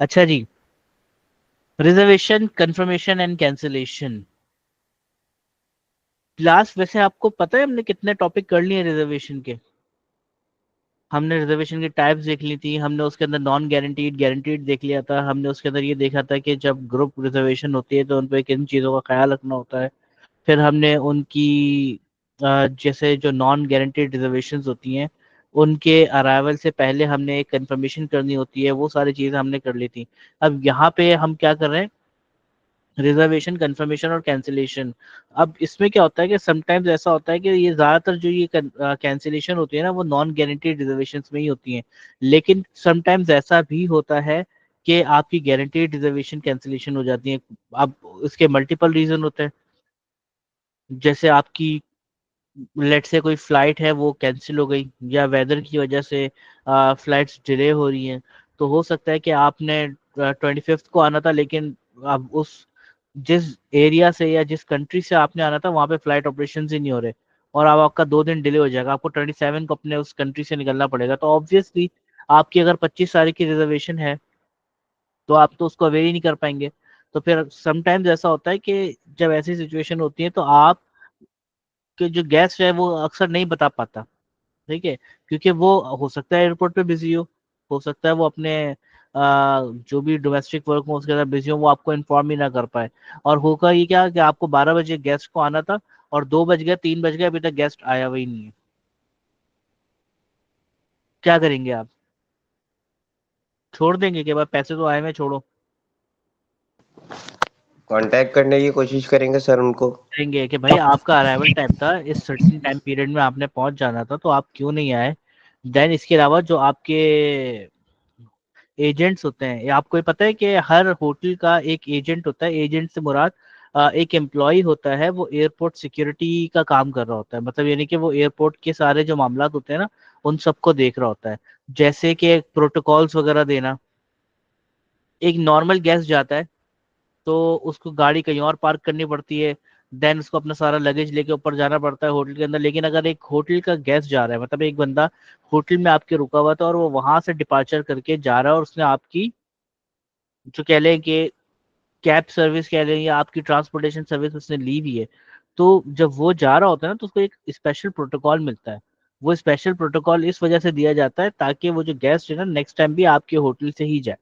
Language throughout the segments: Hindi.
अच्छा जी, reservation confirmation and cancellation. Last वैसे आपको पता है हमने कितने टॉपिक कर लिए रिजर्वेशन के? हमने रिजर्वेशन की टाइप्स देख ली थी, हमने उसके अंदर नॉन गारंटीड गारंटीड देख लिया था, हमने उसके अंदर ये देखा था कि जब ग्रुप रिजर्वेशन होती है तो उन पर किन चीज़ों का ख्याल रखना होता है। फिर हमने उनकी जैसे जो नॉन गारंटीड रिजर्वेशन होती हैं उनके अराइवल से पहले हमने एक कंफर्मेशन करनी होती है, वो सारी चीज़ें हमने कर ली थी। अब यहाँ पे हम क्या कर रहे हैं, रिजर्वेशन कंफर्मेशन और कैंसिलेशन। अब इसमें क्या होता है कि समटाइम्स ऐसा होता है कि ये ज्यादातर जो ये कैंसिलेशन होती है ना वो नॉन गारंटीड रिजर्वेशन में ही होती हैं, लेकिन समटाइम्स ऐसा भी होता है कि आपकी गारंटीड रिजर्वेशन कैंसिलेशन हो जाती है। अब इसके मल्टीपल रीजन होते हैं, जैसे आपकी लेट से कोई फ्लाइट है वो कैंसिल हो गई या वेदर की वजह से फ्लाइट्स डिले हो रही हैं, तो हो सकता है कि आपने 25th को आना था, लेकिन अब उस जिस एरिया से या जिस कंट्री से आपने आना था वहां पे फ्लाइट ऑपरेशन ही नहीं हो रहे, और अब आपका 2 दिन डिले हो जाएगा, आपको 27 को अपने उस कंट्री से निकलना पड़ेगा। तो ऑब्वियसली आपकी अगर 25 तारीख की रिजर्वेशन है तो आप तो उसको अवेयर ही नहीं कर पाएंगे। तो फिर समटाइम्स ऐसा होता है कि जब ऐसी सिचुएशन होती है तो आप के जो गेस्ट है वो अक्सर नहीं बता पाता, ठीक है, क्योंकि वो हो सकता है एयरपोर्ट पे बिजी हो सकता है वो अपने जो भी डोमेस्टिक वर्क हो उसके साथ बिजी हो, वो आपको इन्फॉर्म ही ना कर पाए। और होगा ये क्या कि आपको 12 बजे गेस्ट को आना था और 2 बज गए 3 बज गए अभी तक गेस्ट आया हुआ ही नहीं है, क्या करेंगे आप? छोड़ देंगे कि भाई पैसे तो आए हुए हैं, छोड़ो? कांटेक्ट करने की कोशिश करेंगे सर उनको। करेंगे कि भाई आपका अराइवल टाइम था, इस सर्टेन टाइम पीरियड में आपने पहुंच जाना था तो आप क्यों नहीं आए। देन इसके अलावा जो आपके एजेंट्स होते हैं, ये आपको ये पता है कि हर होटल का एक एजेंट होता है, एजेंट से मुराद एक एम्प्लॉय होता है, वो एयरपोर्ट सिक्योरिटी का काम कर रहा होता है, मतलब यानी कि वो एयरपोर्ट के सारे जो मामलात होते हैं ना उन सबको देख रहा होता है। जैसे कि प्रोटोकॉल्स वगैरह देना, एक नॉर्मल गेस्ट जाता है तो उसको गाड़ी कहीं और पार्क करनी पड़ती है, देन उसको अपना सारा लगेज लेके ऊपर जाना पड़ता है होटल के अंदर। लेकिन अगर एक होटल का गेस्ट जा रहा है, मतलब एक बंदा होटल में आपके रुका हुआ था और वो वहां से डिपार्चर करके जा रहा है और उसने आपकी जो कह लें कि कैब सर्विस कह लें या आपकी ट्रांसपोर्टेशन सर्विस उसने ली भी है, तो जब वो जा रहा होता है ना तो उसको एक स्पेशल प्रोटोकॉल मिलता है। वो स्पेशल प्रोटोकॉल इस वजह से दिया जाता है ताकि वो जो गेस्ट है ना नेक्स्ट टाइम भी आपके होटल से ही जाए।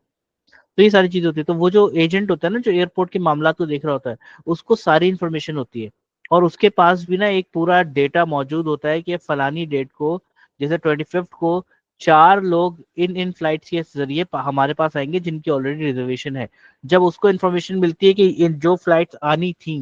तो ये सारी चीज होती है, तो वो जो एजेंट होता है ना जो एयरपोर्ट के मामला को देख रहा होता है उसको सारी इन्फॉर्मेशन होती है, और उसके पास भी ना एक पूरा डेटा मौजूद होता है कि फलानी डेट को, जैसे 25th को 4 लोग इन इन फ्लाइट्स के जरिए हमारे पास आएंगे जिनकी ऑलरेडी रिजर्वेशन है। जब उसको इन्फॉर्मेशन मिलती है कि इन जो फ्लाइट्स आनी थी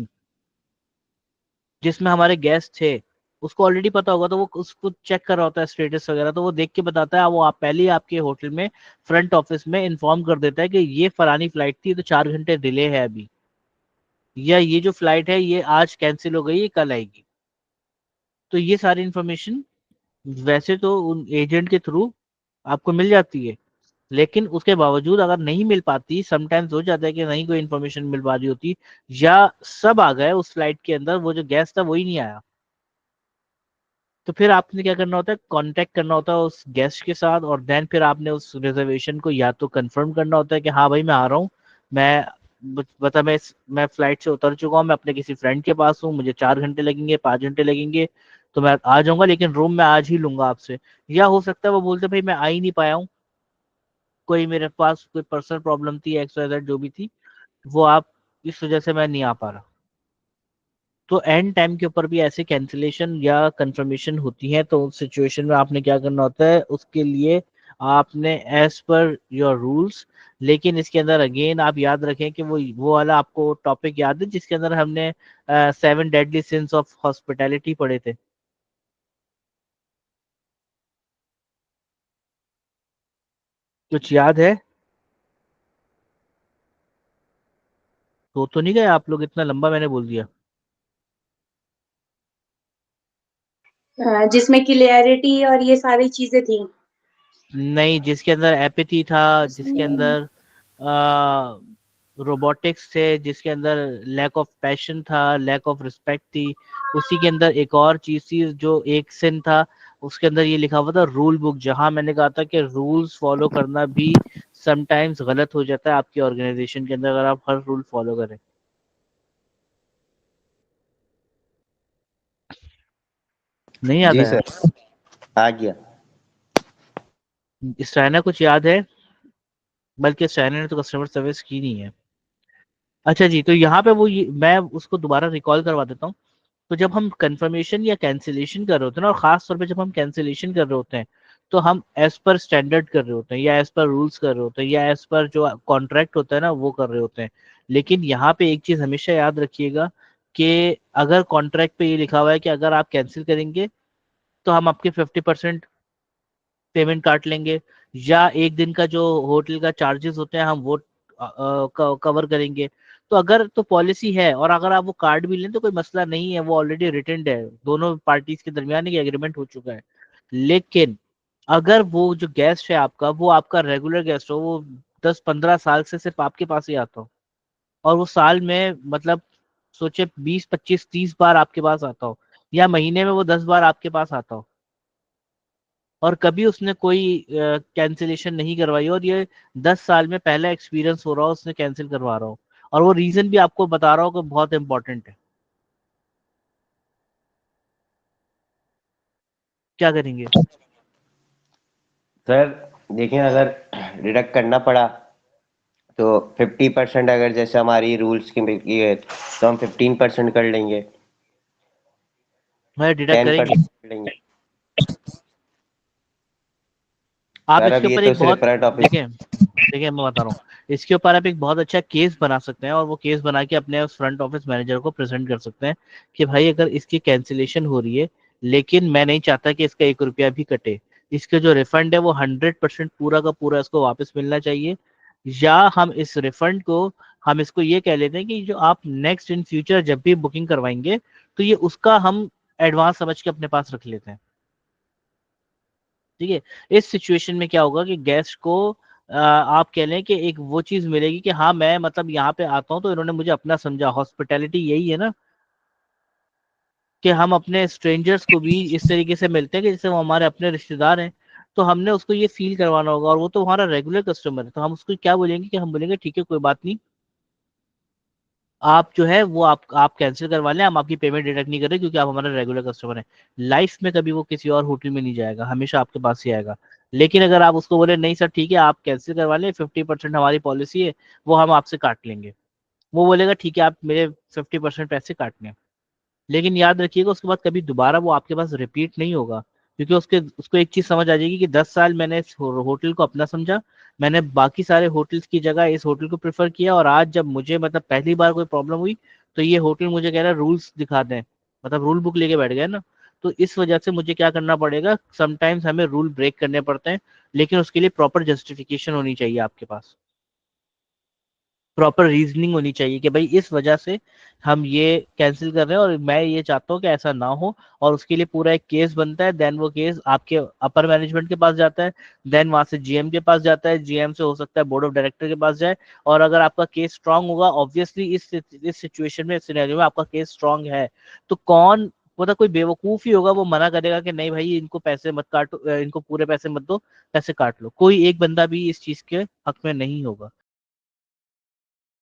जिसमें हमारे गेस्ट थे उसको ऑलरेडी पता होगा, तो वो उसको चेक कर रहा होता है स्टेटस वगैरह, तो वो देख के बताता है, वो आप पहले ही आपके होटल में फ्रंट ऑफिस में इन्फॉर्म कर देता है कि ये फलानी फ्लाइट थी तो 4 घंटे डिले है अभी, या ये जो फ्लाइट है ये आज कैंसिल हो गई ये कल आएगी। तो ये सारी इन्फॉर्मेशन वैसे तो उन एजेंट के थ्रू आपको मिल जाती है, लेकिन उसके बावजूद अगर नहीं मिल पाती, समटाइम्स हो जाता है कि नहीं कोई इन्फॉर्मेशन मिल पा रही होती, या सब आ गए उस फ्लाइट के अंदर वो जो गेस्ट था वही नहीं आया, तो फिर आपने क्या करना होता है, कांटेक्ट करना होता है उस गेस्ट के साथ, और देन फिर आपने उस रिजर्वेशन को या तो कंफर्म करना होता है कि हाँ भाई मैं आ रहा हूँ, मैं बता मैं फ्लाइट से उतर चुका हूँ, मैं अपने किसी फ्रेंड के पास हूँ, मुझे 4 घंटे लगेंगे 5 घंटे लगेंगे, तो मैं आ जाऊंगा लेकिन रूम मैं आज ही लूंगा आपसे। या हो सकता है वो बोलते भाई मैं आ ही नहीं पाया हूँ, कोई मेरे पास कोई पर्सनल प्रॉब्लम थी एक्स वाई जेड जो भी थी, वो आप इस वजह से मैं नहीं आ पा रहा। तो एंड टाइम के ऊपर भी ऐसे कैंसिलेशन या कंफर्मेशन होती है, तो उस सिचुएशन में आपने क्या करना होता है उसके लिए, आपने एज पर योर रूल्स, लेकिन इसके अंदर अगेन आप याद रखें कि वो वाला आपको टॉपिक याद है जिसके अंदर हमने 7 डेडली सिंस ऑफ हॉस्पिटैलिटी पढ़े थे? कुछ याद है? तो नहीं गए आप लोग, इतना लंबा मैंने बोल दिया। जिसमें क्लियरिटी और ये सारी चीजें थी। नहीं, जिसके अंदर एपिथी था, जिसके उसमें अंदर रोबोटिक्स थे, जिसके अंदर लैक ऑफ पैशन था, लैक ऑफ रिस्पेक्ट थी, उसी के अंदर एक और चीज थी जो एक सिन था, उसके अंदर ये लिखा हुआ था रूल बुक, जहां मैंने कहा था कि रूल्स फॉलो करना भी समटाइम्स गलत हो जाता है आपकी ऑर्गेनाइजेशन के अंदर अगर आप हर रूल फॉलो करें। नहीं आता जी यार? सर, आ गया। इस चाइना कुछ याद है? बल्कि चाइना ने तो कस्टमर सर्विस की नहीं है। अच्छा जी, तो यहाँ पे मैं उसको दोबारा रिकॉल करवा देता हूँ। तो जब हम कंफर्मेशन या कैंसिलेशन कर रहे होते हैं ना, और खास तौर पे जब हम कैंसिलेशन कर रहे होते हैं, तो हम एज पर स्टैंडर्ड कर रहे होते हैं, या एज पर रूल्स कर रहे होते हैं, या एज पर जो कॉन्ट्रैक्ट होता है ना वो कर रहे होते हैं। लेकिन यहाँ पे एक चीज हमेशा याद रखिएगा कि अगर कॉन्ट्रैक्ट पे ये लिखा हुआ है कि अगर आप कैंसिल करेंगे तो हम आपके 50% पेमेंट काट लेंगे, या एक दिन का जो होटल का चार्जेस होते हैं हम वो कवर करेंगे। तो अगर तो पॉलिसी है, और अगर आप वो कार्ड भी लें तो कोई मसला नहीं है, वो ऑलरेडी रिटन्ड है, दोनों पार्टीज के दरमियान एक एग्रीमेंट हो चुका है। लेकिन अगर वो जो गेस्ट है आपका, वो आपका रेगुलर गेस्ट हो, वो 10-15 साल से सिर्फ आपके पास ही आता हो, और वो साल में मतलब सोचे 20-25-30 बार आपके पास आता हो, या महीने में वो 10 बार आपके पास आता हो, और कभी उसने कोई कैंसिलेशन नहीं करवाई, और ये 10 साल में पहला एक्सपीरियंस हो रहा हो उसने कैंसिल करवा रहा हो, और वो रीजन भी आपको बता रहा हो कि बहुत इंपॉर्टेंट है, क्या करेंगे? सर देखिए, अगर डिडक्ट करना पड़ा तो 50% अगर जैसे हमारी रूल्स की है तो हम 15% कर लेंगे, मैं डिडक्ट टेन करेंगे। परसेंट कर लेंगे। आप सर अब इसके ये ऊपर तो एक सिर्फ बहुत, फ्रंट ऑफिस। देखिए देखिए मैं बता रहा हूँ, इसके ऊपर आप एक बहुत अच्छा केस बना सकते हैं, और वो केस बना के अपने उस फ्रंट ऑफिस मैनेजर को प्रेजेंट कर सकते हैं कि भाई अगर इसकी कैंसिलेशन हो रही है, लेकिन मैं नहीं चाहता कि इसका 1 रुपया भी कटे, इसके जो रिफंड है वो 100% पूरा का पूरा इसको वापस मिलना चाहिए, या हम इस रिफंड को, हम इसको ये कह लेते हैं कि जो आप नेक्स्ट इन फ्यूचर जब भी बुकिंग करवाएंगे तो ये उसका हम एडवांस समझ के अपने पास रख लेते हैं। ठीक है? इस सिचुएशन में क्या होगा कि गेस्ट को आप कह लें कि एक वो चीज मिलेगी कि हाँ मैं मतलब यहाँ पे आता हूँ तो इन्होंने मुझे अपना समझा, हॉस्पिटैलिटी यही है ना, कि हम अपने स्ट्रेंजर्स को भी इस तरीके से मिलते हैं कि जैसे वो हमारे अपने रिश्तेदार हैं। तो हमने उसको ये फील करवाना होगा, और वो तो हमारा रेगुलर कस्टमर है, तो हम उसको क्या बोलेंगे कि हम बोलेंगे ठीक है कोई बात नहीं, आप जो है वो आप कैंसिल करवा लें, हम आपकी पेमेंट डिडक्ट नहीं कर रहे क्योंकि आप हमारा रेगुलर कस्टमर हैं। लाइफ में कभी वो किसी और होटल में नहीं जाएगा, हमेशा आपके पास ही आएगा। लेकिन अगर आप उसको बोले नहीं सर ठीक है आप कैंसिल करवा लें, 50% हमारी पॉलिसी है, वो हम आपसे काट लेंगे, वो बोलेगा ठीक है आप मेरे 50% पैसे काट लें। लेकिन याद रखिएगा उसके बाद कभी दोबारा वो आपके पास रिपीट नहीं होगा, क्योंकि उसको एक चीज समझ आ जाएगी कि 10 साल मैंने इस होटल को अपना समझा, मैंने बाकी सारे होटल्स की जगह इस होटल को प्रेफर किया, और आज जब मुझे मतलब पहली बार कोई प्रॉब्लम हुई तो ये होटल मुझे कह रहा है रूल्स दिखा दें, मतलब रूल बुक लेके बैठ गए ना। तो इस वजह से मुझे क्या करना पड़ेगा, समटाइम्स हमें रूल ब्रेक करने पड़ते हैं, लेकिन उसके लिए प्रॉपर जस्टिफिकेशन होनी चाहिए आपके पास, प्रॉपर रीजनिंग होनी चाहिए कि भाई इस वजह से हम ये कैंसिल कर रहे हैं, और मैं ये चाहता हूँ कि ऐसा ना हो, और उसके लिए पूरा एक केस बनता है, देन वो केस आपके अपर मैनेजमेंट के पास जाता है, देन वहां से जीएम के पास जाता है, जीएम से हो सकता है बोर्ड ऑफ डायरेक्टर के पास जाए, और अगर आपका केस स्ट्रांग होगा, ऑब्वियसली इस सिचुएशन में, इस सिनेरियो में आपका केस स्ट्रांग है, तो कौन, मतलब कोई बेवकूफ ही होगा वो मना करेगा कि नहीं भाई इनको पैसे मत काटो, इनको पूरे पैसे मत दो, पैसे काट लो, कोई एक बंदा भी इस चीज के हक में नहीं होगा।